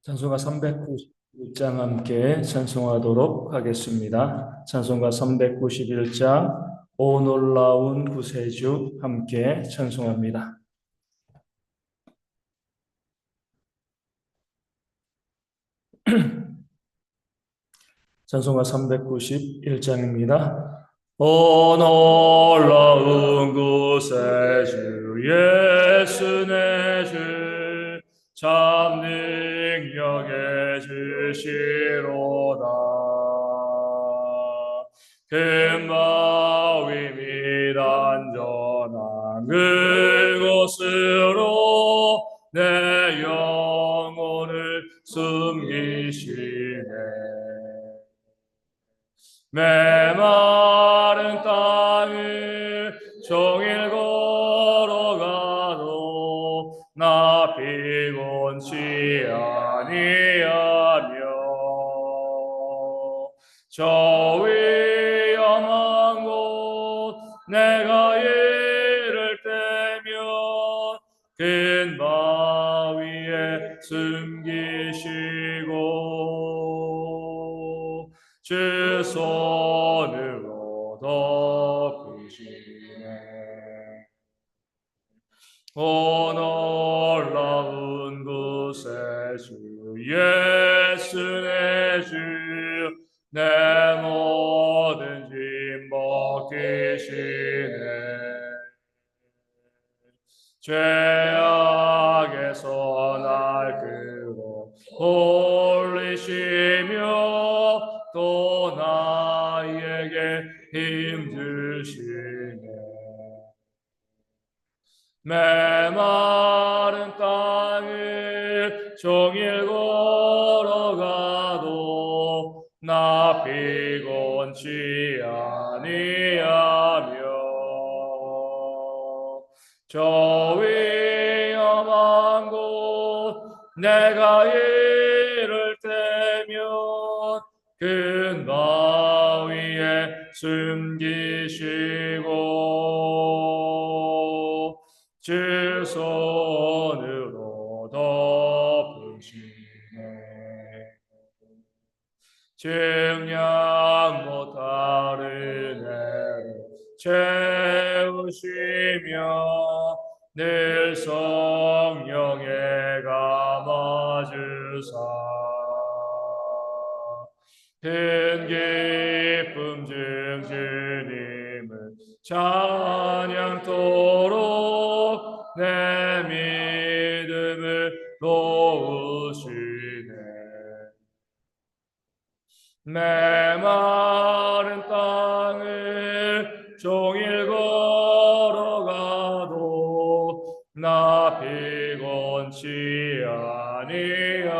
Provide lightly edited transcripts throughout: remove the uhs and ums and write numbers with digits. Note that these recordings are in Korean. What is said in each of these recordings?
찬송가 391장 함께 찬송하도록 하겠습니다. 찬송가 391장 오 놀라운 구세주 함께 찬송합니다. 찬송가 391장입니다. 오 놀라운 구세주 예수 내 주 참 능력의 주시로다. 금바위 및 안전한 그곳으로 내 영혼을 숨기시네. 메마른 땅을 종일 걸어가도 나 피곤치 아니하며 저 위험한 곳 내가 이를 때면 큰 바위에 숨기시고 주 손으로 덮으시네. 오 놀라운 구세주 예수 내 주 내 모든 짐 벗기시네. 죄악에서 날 끌어 올리시며 또 나에게 힘 주시네. 메마른 땅을 종일 걸어가도 나 피곤치 아니하며 저 위험한 곳 내가 이를 때면 큰 바위에 숨기시고 주 손으로 덮으시네. 증량 못하는 애를 채우시며 늘 성령에 감아주사 큰 기쁨 중 주님을 찬양토록 내 믿음을 도우시네. 메마른 땅을 종일 걸어가도 나 피곤치 아니하며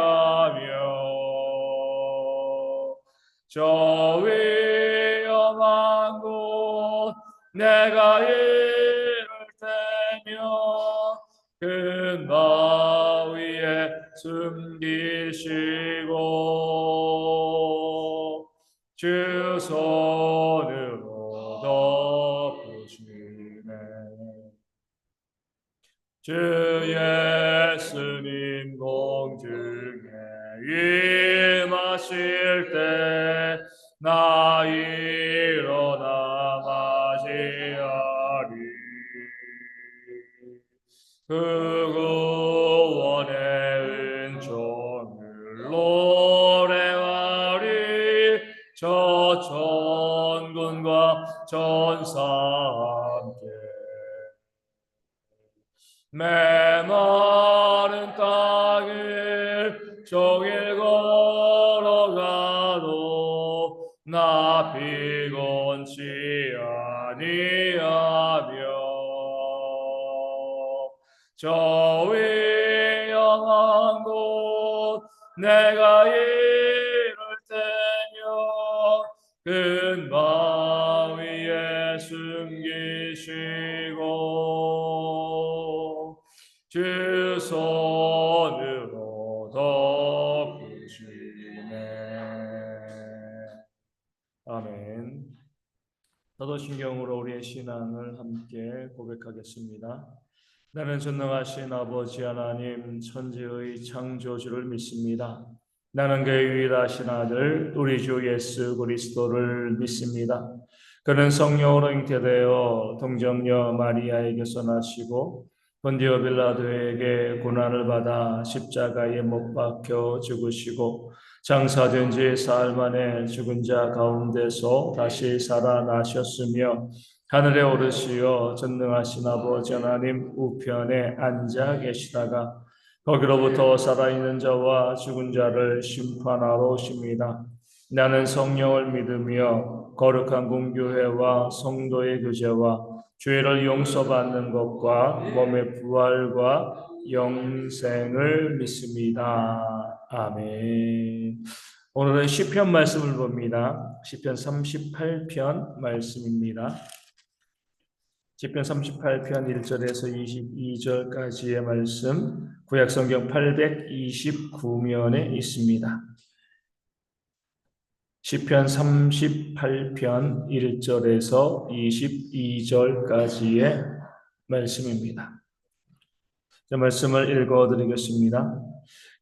저 위험한 곳 내가 이를 때면 큰 바위에 숨기시고 주 손으로 덮으시네. 주 예수님 공중에 임하실 때 나 일어나 맞이하리. 그 구원의 은총을 노래하리. 저 천군과 천사 함께 메마른 땅을 종일 걸어가도 나 피곤치 아니하며 저 위험한 곳 내가 이를 때면 큰 바위에 숨기시고 주 손으로 덮으시네. 아멘. 사도신경으로 우리의 신앙을 함께 고백하겠습니다. 나는 전능하신 아버지 하나님 천지의 창조주를 믿습니다. 나는 그의 유일하신 아들 우리 주 예수 그리스도를 믿습니다. 그는 성령으로 잉태되어 동정녀 마리아에게서 나시고 본디오 빌라도에게 고난을 받아 십자가에 못 박혀 죽으시고 장사된 지 사흘 만에 죽은 자 가운데서 다시 살아나셨으며 하늘에 오르시어 전능하신 아버지 하나님 우편에 앉아 계시다가 거기로부터 살아있는 자와 죽은 자를 심판하러 오십니다. 나는 성령을 믿으며 거룩한 공교회와 성도의 교제와 죄를 용서받는 것과 몸의 부활과 영생을 믿습니다. 아멘. 오늘은 시편 말씀을 봅니다. 시편 38편 말씀입니다. 시편 38편 1절에서 22절까지의 말씀, 구약성경 829면에 있습니다. 시편 38편 1절에서 22절까지의 말씀입니다. 이 말씀을 읽어드리겠습니다.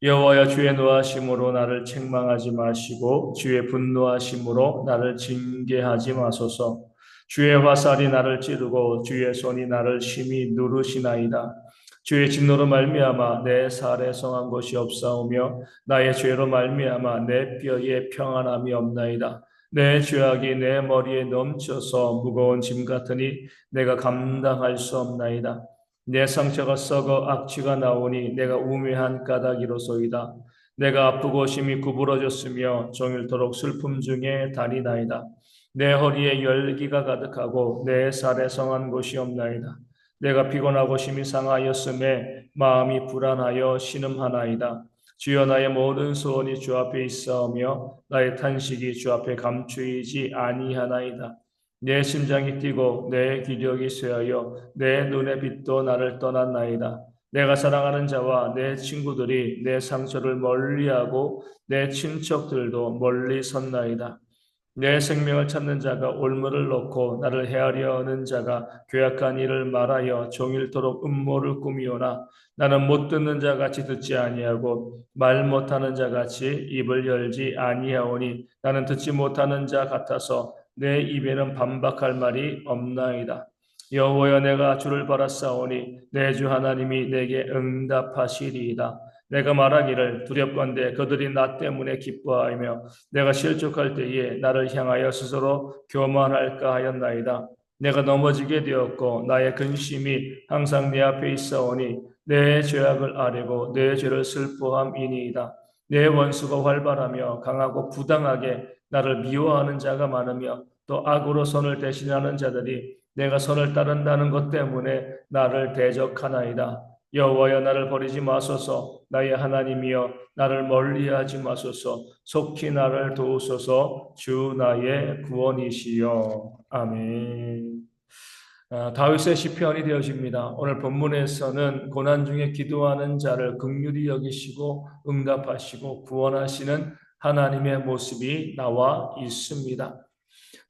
여호와여, 주의 노하심으로 나를 책망하지 마시고 주의 분노하심으로 나를 징계하지 마소서. 주의 화살이 나를 찌르고 주의 손이 나를 심히 누르시나이다. 주의 진노로 말미암아 내 살에 성한 것이 없사오며 나의 죄로 말미암아 내 뼈에 평안함이 없나이다. 내 죄악이 내 머리에 넘쳐서 무거운 짐 같으니 내가 감당할 수 없나이다. 내 상처가 썩어 악취가 나오니 내가 우매한 까닭이로소이다. 내가 아프고 심히 구부러졌으며 종일토록 슬픔 중에 다니나이다. 내 허리에 열기가 가득하고 내 살에 성한 곳이 없나이다. 내가 피곤하고 심히 상하였음에 마음이 불안하여 신음하나이다. 주여, 나의 모든 소원이 주 앞에 있사오며 나의 탄식이 주 앞에 감추이지 아니하나이다. 내 심장이 뛰고 내 기력이 쇠하여 내 눈의 빛도 나를 떠났나이다. 내가 사랑하는 자와 내 친구들이 내 상처를 멀리하고 내 친척들도 멀리 섰나이다. 내 생명을 찾는 자가 올무를 놓고 나를 헤아려 하는 자가 괴악한 일을 말하여 종일토록 음모를 꾸미오나 나는 못 듣는 자같이 듣지 아니하고 말 못하는 자같이 입을 열지 아니하오니 나는 듣지 못하는 자 같아서 내 입에는 반박할 말이 없나이다. 여호와여, 내가 주를 바라사오니 내 주 하나님이 내게 응답하시리이다. 내가 말하기를 두렵건대 그들이 나 때문에 기뻐하며 내가 실족할 때에 나를 향하여 스스로 교만할까 하였나이다. 내가 넘어지게 되었고 나의 근심이 항상 내 앞에 있사오니 내 죄악을 아뢰고 내 죄를 슬퍼함이니이다. 내 원수가 활발하며 강하고 부당하게 나를 미워하는 자가 많으며 또 악으로 손을 대신하는 자들이 내가 선을 따른다는 것 때문에 나를 대적하나이다. 여호와여, 나를 버리지 마소서. 나의 하나님이여, 나를 멀리하지 마소서. 속히 나를 도우소서. 주 나의 구원이시여. 아멘. 다윗의 시편이 되어집니다. 오늘 본문에서는 고난 중에 기도하는 자를 긍휼히 여기시고 응답하시고 구원하시는 하나님의 모습이 나와 있습니다.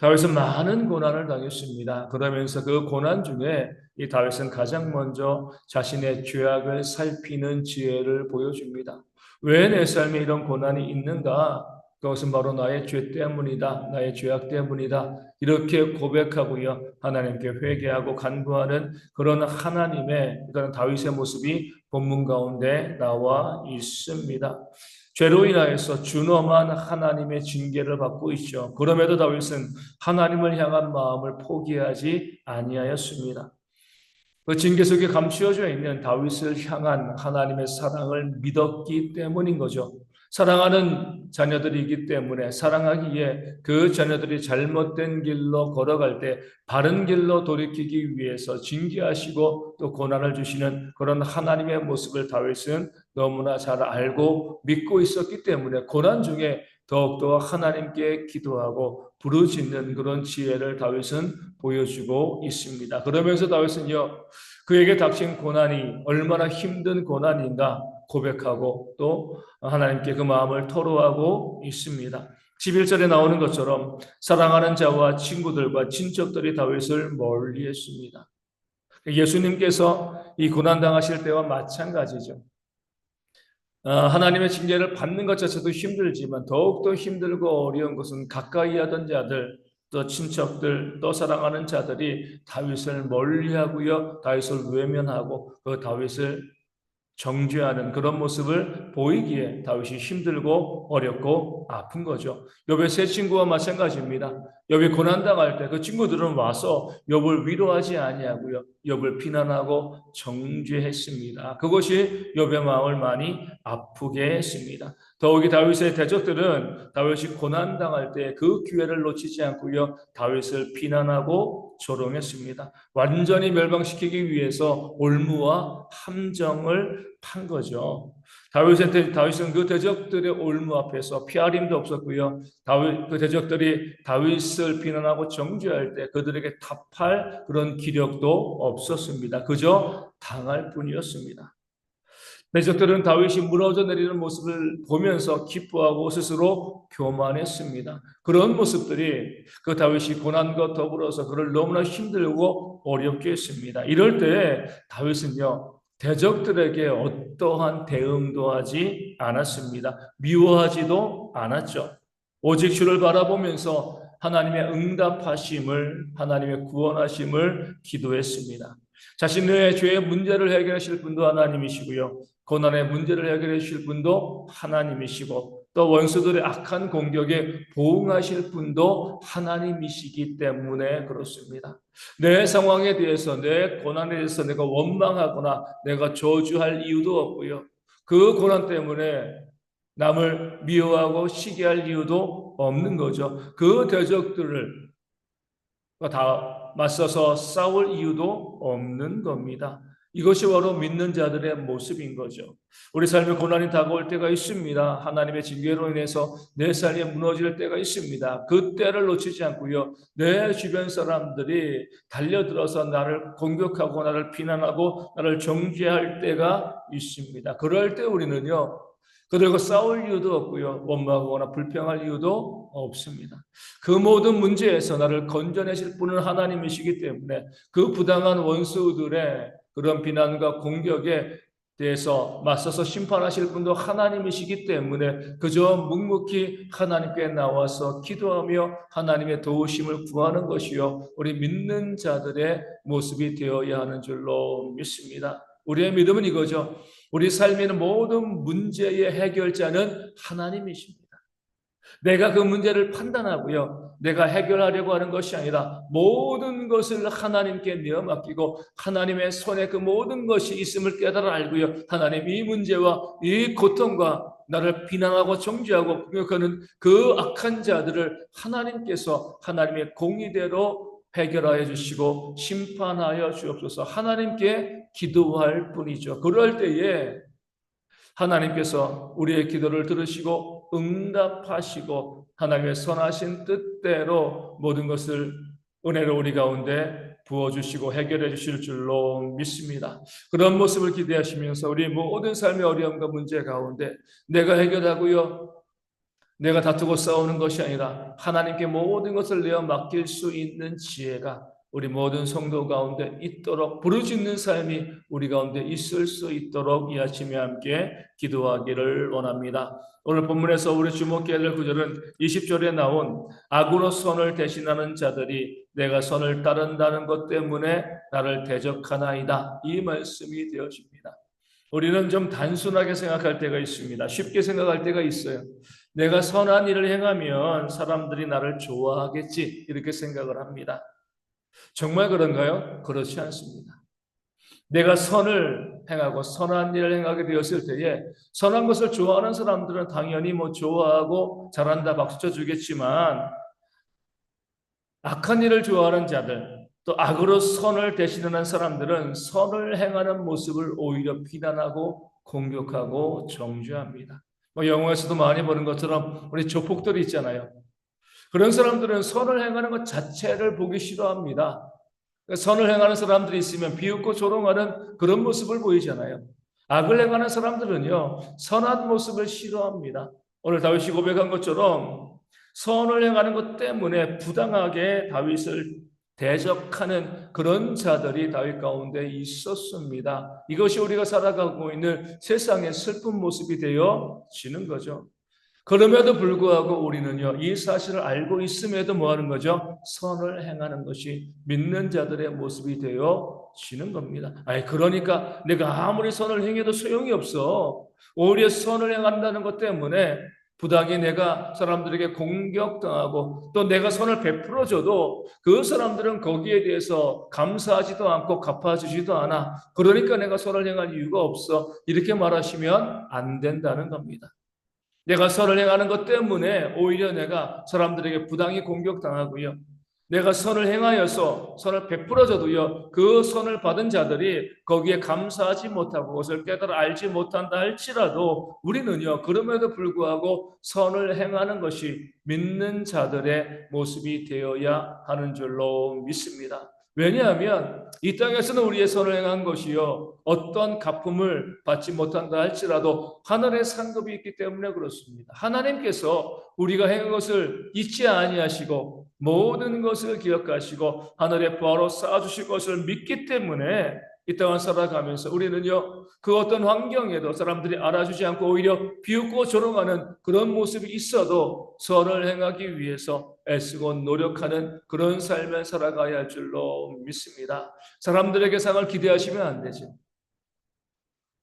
다윗은 많은 고난을 당했습니다. 그러면서 그 고난 중에 이 다윗은 가장 먼저 자신의 죄악을 살피는 지혜를 보여줍니다. 왜 내 삶에 이런 고난이 있는가? 그것은 바로 나의 죄 때문이다. 나의 죄악 때문이다. 이렇게 고백하고요. 하나님께 회개하고 간구하는 그런 하나님의, 그런 다윗의 모습이 본문 가운데 나와 있습니다. 죄로 인하여서 준엄한 하나님의 징계를 받고 있죠. 그럼에도 다윗은 하나님을 향한 마음을 포기하지 아니하였습니다. 그 징계 속에 감추어져 있는 다윗을 향한 하나님의 사랑을 믿었기 때문인 거죠. 사랑하는 자녀들이기 때문에 사랑하기에 그 자녀들이 잘못된 길로 걸어갈 때 바른 길로 돌이키기 위해서 징계하시고 또 고난을 주시는 그런 하나님의 모습을 다윗은 너무나 잘 알고 믿고 있었기 때문에 고난 중에 더욱더 하나님께 기도하고 부르짖는 그런 지혜를 다윗은 보여주고 있습니다. 그러면서 다윗은요, 그에게 닥친 고난이 얼마나 힘든 고난인가 고백하고 또 하나님께 그 마음을 토로하고 있습니다. 11절에 나오는 것처럼 사랑하는 자와 친구들과 친척들이 다윗을 멀리했습니다. 예수님께서 이 고난당하실 때와 마찬가지죠. 하나님의 징계를 받는 것 자체도 힘들지만 더욱더 힘들고 어려운 것은 가까이 하던 자들, 또 친척들, 또 사랑하는 자들이 다윗을 멀리하고요, 다윗을 외면하고 그 다윗을 정죄하는 그런 모습을 보이기에 다윗이 힘들고 어렵고 아픈 거죠. 욥의 세 친구와 마찬가지입니다. 욥이 고난당할 때 그 친구들은 와서 욥을 위로하지 아니하고요, 욥을 비난하고 정죄했습니다. 그것이 욥의 마음을 많이 아프게 했습니다. 더욱이 다윗의 대적들은 다윗이 고난당할 때 그 기회를 놓치지 않고요, 다윗을 비난하고 조롱했습니다. 완전히 멸망시키기 위해서 올무와 함정을 판 거죠. 다윗은 그 대적들의 올무 앞에서 피할 힘도 없었고요. 그 대적들이 다윗을 비난하고 정죄할 때 그들에게 답할 그런 기력도 없었습니다. 그저 당할 뿐이었습니다. 대적들은 다윗이 무너져 내리는 모습을 보면서 기뻐하고 스스로 교만했습니다. 그런 모습들이 그 다윗이 고난과 더불어서 그를 너무나 힘들고 어렵게 했습니다. 이럴 때 다윗은요, 대적들에게 어떠한 대응도 하지 않았습니다. 미워하지도 않았죠. 오직 주를 바라보면서 하나님의 응답하심을, 하나님의 구원하심을 기도했습니다. 자신의 죄의 문제를 해결하실 분도 하나님이시고요, 고난의 문제를 해결해 주실 분도 하나님이시고, 또 원수들의 악한 공격에 보응하실 분도 하나님이시기 때문에 그렇습니다. 내 상황에 대해서, 내 고난에 대해서 내가 원망하거나 내가 저주할 이유도 없고요, 그 고난 때문에 남을 미워하고 시기할 이유도 없는 거죠. 그 대적들을 다 맞서서 싸울 이유도 없는 겁니다. 이것이 바로 믿는 자들의 모습인 거죠. 우리 삶에 고난이 다가올 때가 있습니다. 하나님의 징계로 인해서 내 삶이 무너질 때가 있습니다. 그 때를 놓치지 않고요, 내 주변 사람들이 달려들어서 나를 공격하고 나를 비난하고 나를 정죄할 때가 있습니다. 그럴 때 우리는요, 그들과 싸울 이유도 없고요, 원망하거나 불평할 이유도 없습니다. 그 모든 문제에서 나를 건져내실 분은 하나님이시기 때문에 그 부당한 원수들의 그런 비난과 공격에 대해서 맞서서 심판하실 분도 하나님이시기 때문에 그저 묵묵히 하나님께 나와서 기도하며 하나님의 도우심을 구하는 것이요, 우리 믿는 자들의 모습이 되어야 하는 줄로 믿습니다. 우리의 믿음은 이거죠. 우리 삶의 모든 문제의 해결자는 하나님이십니다. 내가 그 문제를 판단하고요, 내가 해결하려고 하는 것이 아니라 모든 것을 하나님께 내어 맡기고 하나님의 손에 그 모든 것이 있음을 깨달아 알고요, 하나님, 이 문제와 이 고통과 나를 비난하고 정죄하고 공격하는 그 악한 자들을 하나님께서 하나님의 공의대로 해결하여 주시고 심판하여 주옵소서, 하나님께 기도할 뿐이죠. 그럴 때에 하나님께서 우리의 기도를 들으시고 응답하시고 하나님의 선하신 뜻대로 모든 것을 은혜로 우리 가운데 부어주시고 해결해 주실 줄로 믿습니다. 그런 모습을 기대하시면서 우리 모든 삶의 어려움과 문제 가운데 내가 해결하고요, 내가 다투고 싸우는 것이 아니라 하나님께 모든 것을 내어 맡길 수 있는 지혜가 우리 모든 성도 가운데 있도록, 부르짖는 삶이 우리 가운데 있을 수 있도록 이 아침에 함께 기도하기를 원합니다. 오늘 본문에서 우리 주목해야 될 구절은 20절에 나온 악으로 선을 대신하는 자들이 내가 선을 따른다는 것 때문에 나를 대적하나이다, 이 말씀이 되어집니다. 우리는 좀 단순하게 생각할 때가 있습니다. 쉽게 생각할 때가 있어요. 내가 선한 일을 행하면 사람들이 나를 좋아하겠지, 이렇게 생각을 합니다. 정말 그런가요? 그렇지 않습니다. 내가 선을 행하고 선한 일을 행하게 되었을 때에 선한 것을 좋아하는 사람들은 당연히 좋아하고 잘한다 박수 쳐주겠지만, 악한 일을 좋아하는 자들, 또 악으로 선을 대신하는 사람들은 선을 행하는 모습을 오히려 비난하고 공격하고 정죄합니다. 영화에서도 많이 보는 것처럼 우리 조폭들이 있잖아요. 그런 사람들은 선을 행하는 것 자체를 보기 싫어합니다. 선을 행하는 사람들이 있으면 비웃고 조롱하는 그런 모습을 보이잖아요. 악을 행하는 사람들은요, 선한 모습을 싫어합니다. 오늘 다윗이 고백한 것처럼 선을 행하는 것 때문에 부당하게 다윗을 대적하는 그런 자들이 다윗 가운데 있었습니다. 이것이 우리가 살아가고 있는 세상의 슬픈 모습이 되어지는 거죠. 그럼에도 불구하고 우리는요, 이 사실을 알고 있음에도 뭐 하는 거죠? 선을 행하는 것이 믿는 자들의 모습이 되어지는 겁니다. 아니, 그러니까 내가 아무리 선을 행해도 소용이 없어. 오히려 선을 행한다는 것 때문에 부당히 내가 사람들에게 공격당하고 또 내가 선을 베풀어줘도 그 사람들은 거기에 대해서 감사하지도 않고 갚아주지도 않아. 그러니까 내가 선을 행할 이유가 없어. 이렇게 말하시면 안 된다는 겁니다. 내가 선을 행하는 것 때문에 오히려 내가 사람들에게 부당히 공격당하고요. 내가 선을 행하여서 선을 베풀어줘도요, 그 선을 받은 자들이 거기에 감사하지 못하고 그것을 깨달아 알지 못한다 할지라도 우리는요, 그럼에도 불구하고 선을 행하는 것이 믿는 자들의 모습이 되어야 하는 줄로 믿습니다. 왜냐하면 이 땅에서는 우리의 선을 행한 것이요, 어떤 갚음을 받지 못한다 할지라도 하늘의 상급이 있기 때문에 그렇습니다. 하나님께서 우리가 행한 것을 잊지 아니하시고 모든 것을 기억하시고 하늘의 보화로 쌓아주실 것을 믿기 때문에 이 땅을 살아가면서 우리는요, 그 어떤 환경에도 사람들이 알아주지 않고 오히려 비웃고 조롱하는 그런 모습이 있어도 선을 행하기 위해서 애쓰고 노력하는 그런 삶을 살아가야 할 줄로 믿습니다. 사람들에게 상을 기대하시면 안 되죠.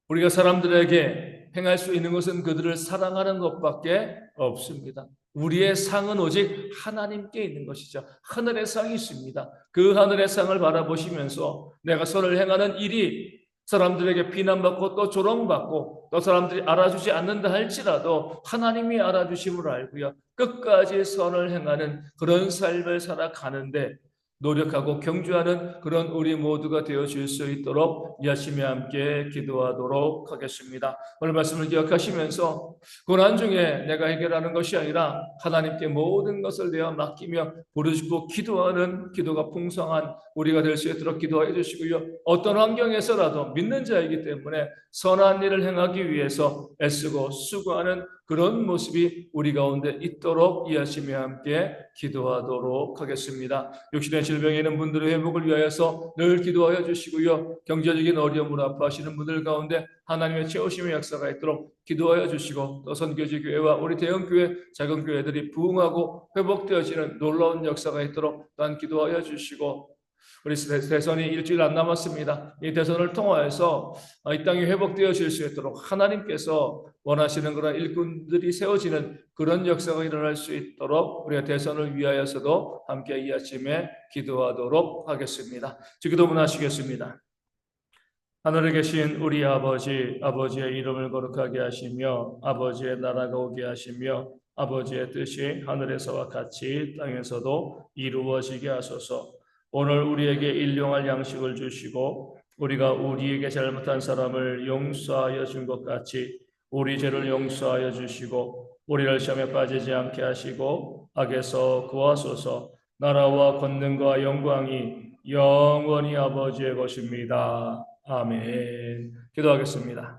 우리가 사람들에게 행할 수 있는 것은 그들을 사랑하는 것밖에 없습니다. 우리의 상은 오직 하나님께 있는 것이죠. 하늘의 상이 있습니다. 그 하늘의 상을 바라보시면서 내가 선을 행하는 일이 사람들에게 비난받고 또 조롱받고 또 사람들이 알아주지 않는다 할지라도 하나님이 알아주심을 알고요, 끝까지 선을 행하는 그런 삶을 살아가는데 노력하고 경주하는 그런 우리 모두가 되어질 수 있도록 열심히 함께 기도하도록 하겠습니다. 오늘 말씀을 기억하시면서 고난 중에 내가 해결하는 것이 아니라 하나님께 모든 것을 내어 맡기며 부르짖고 기도하는 기도가 풍성한 우리가 될 수 있도록 기도해 주시고요, 어떤 환경에서라도 믿는 자이기 때문에 선한 일을 행하기 위해서 애쓰고 수고하는 그런 모습이 우리 가운데 있도록 열심히 함께 기도하도록 하겠습니다. 육신의 질병에 있는 분들의 회복을 위하여서 늘 기도하여 주시고요, 경제적인 어려움으로 아파하시는 분들 가운데 하나님의 채우심의 역사가 있도록 기도하여 주시고 또 선교지 교회와 우리 대형교회, 작은 교회들이 부흥하고 회복되어지는 놀라운 역사가 있도록 또한 기도하여 주시고, 우리 대선이 일주일 안 남았습니다. 이 대선을 통하여서 이 땅이 회복되어질 수 있도록 하나님께서 원하시는 그런 일꾼들이 세워지는 그런 역사가 일어날 수 있도록 우리가 대선을 위하여서도 함께 이 아침에 기도하도록 하겠습니다. 기도문 하시겠습니다. 하늘에 계신 우리 아버지, 아버지의 이름을 거룩하게 하시며 아버지의 나라가 오게 하시며 아버지의 뜻이 하늘에서와 같이 땅에서도 이루어지게 하소서. 오늘 우리에게 일용할 양식을 주시고 우리가 우리에게 잘못한 사람을 용서하여 준 것 같이 우리 죄를 용서하여 주시고 우리를 시험에 빠지지 않게 하시고 악에서 구하소서. 나라와 권능과 영광이 영원히 아버지의 것입니다. 아멘. 기도하겠습니다.